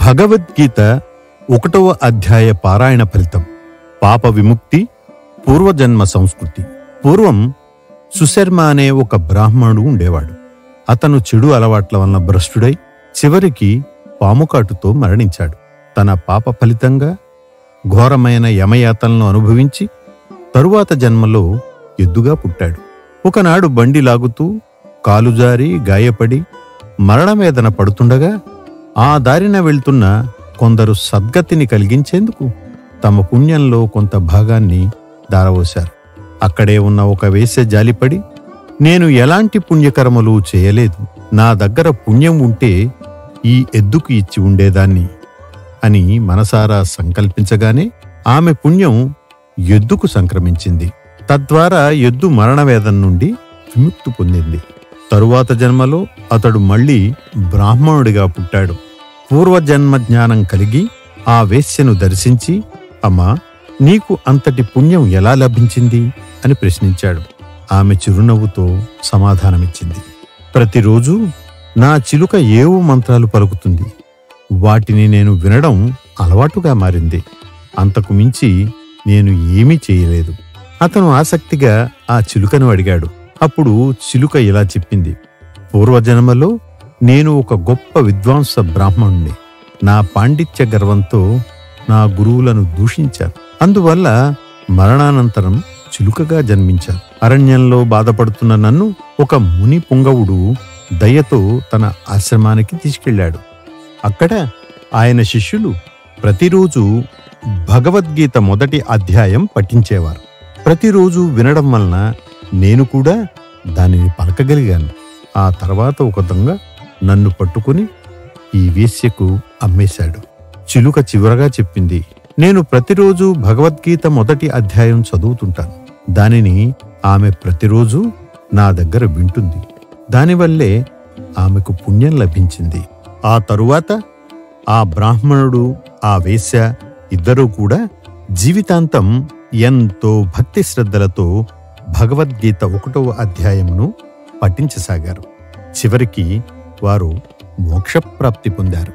భగవద్గీత 1వ అధ్యాయ పారాయణ ఫలితం. పాప విముక్తి, పూర్వజన్మ సంస్కృతి. పూర్వం సుశర్మ అనే ఒక బ్రాహ్మణుడు ఉండేవాడు. అతను చెడు అలవాట్ల వలన భ్రష్టుడై చివరికి పాముకాటుతో మరణించాడు. తన పాప ఫలితంగా ఘోరమైన యమయాతనలను అనుభవించి తరువాత జన్మలో ఎద్దుగా పుట్టాడు. ఒకనాడు బండి లాగుతూ కాలుజారి గాయపడి మరణవేదన పడుతుండగా ఆ దారిన వెళ్తున్న కొందరు సద్గతిని కలిగించేందుకు తమ పుణ్యంలో కొంత భాగాన్ని దారవోశారు. అక్కడే ఉన్న ఒక వేశ్య జాలిపడి, నేను ఎలాంటి పుణ్యకర్మలు చేయలేదు, నా దగ్గర పుణ్యం ఉంటే ఈ ఎద్దుకు ఇచ్చి ఉండేదాన్ని అని మనసారా సంకల్పించగానే ఆమె పుణ్యం ఎద్దుకు సంక్రమించింది. తద్వారా ఎద్దు మరణవేదన నుండి విముక్తి పొందింది. తరువాత జన్మలో అతడు మళ్లీ బ్రాహ్మణుడిగా పుట్టాడు. పూర్వజన్మ జ్ఞానం కలిగి ఆ వేశ్యను దర్శించి, అమ్మా, నీకు అంతటి పుణ్యం ఎలా లభించింది అని ప్రశ్నించాడు. ఆమె చిరునవ్వుతో సమాధానమిచ్చింది, ప్రతిరోజూ నా చిలుక ఏవో మంత్రాలు పలుకుతుంది. వాటిని నేను వినడం అలవాటుగా మారింది. అంతకు మించి నేను ఏమీ చేయలేదు. అతను ఆసక్తిగా ఆ చిలుకను అడిగాడు. అప్పుడు చిలుక ఇలా చెప్పింది, పూర్వజన్మలో నేను ఒక గొప్ప విద్వాంస బ్రాహ్మణుణ్ణి. నా పాండిత్య గర్వంతో నా గురువులను దూషించాను. అందువల్ల మరణానంతరం చిలుకగా జన్మించాను. అరణ్యంలో బాధపడుతున్న నన్ను ఒక ముని పుంగవుడు దయతో తన ఆశ్రమానికి తీసుకెళ్లాడు. అక్కడ ఆయన శిష్యులు ప్రతిరోజు భగవద్గీత 1వ అధ్యాయం పఠించేవారు. ప్రతిరోజు వినడం వలన నేను కూడా దానిని పలకగలిగాను. ఆ తర్వాత ఒక దొంగ నన్ను పట్టుకుని ఈ వేశ్యకు అమ్మేశాడు. చిలుక చివరగా చెప్పింది, నేను ప్రతిరోజు భగవద్గీత 1వ అధ్యాయం చదువుతుంటాను. దానిని ఆమె ప్రతిరోజు నా దగ్గర వింటుంది. దానివల్లే ఆమెకు పుణ్యం లభించింది. ఆ తరువాత ఆ బ్రాహ్మణుడు, ఆ వేశ్య ఇద్దరూ కూడా జీవితాంతం ఎంతో భక్తి శ్రద్ధలతో భగవద్గీత 1వ అధ్యాయమును పఠించసాగారు. చివరికి వారు మోక్షప్రాప్తి పొందారు.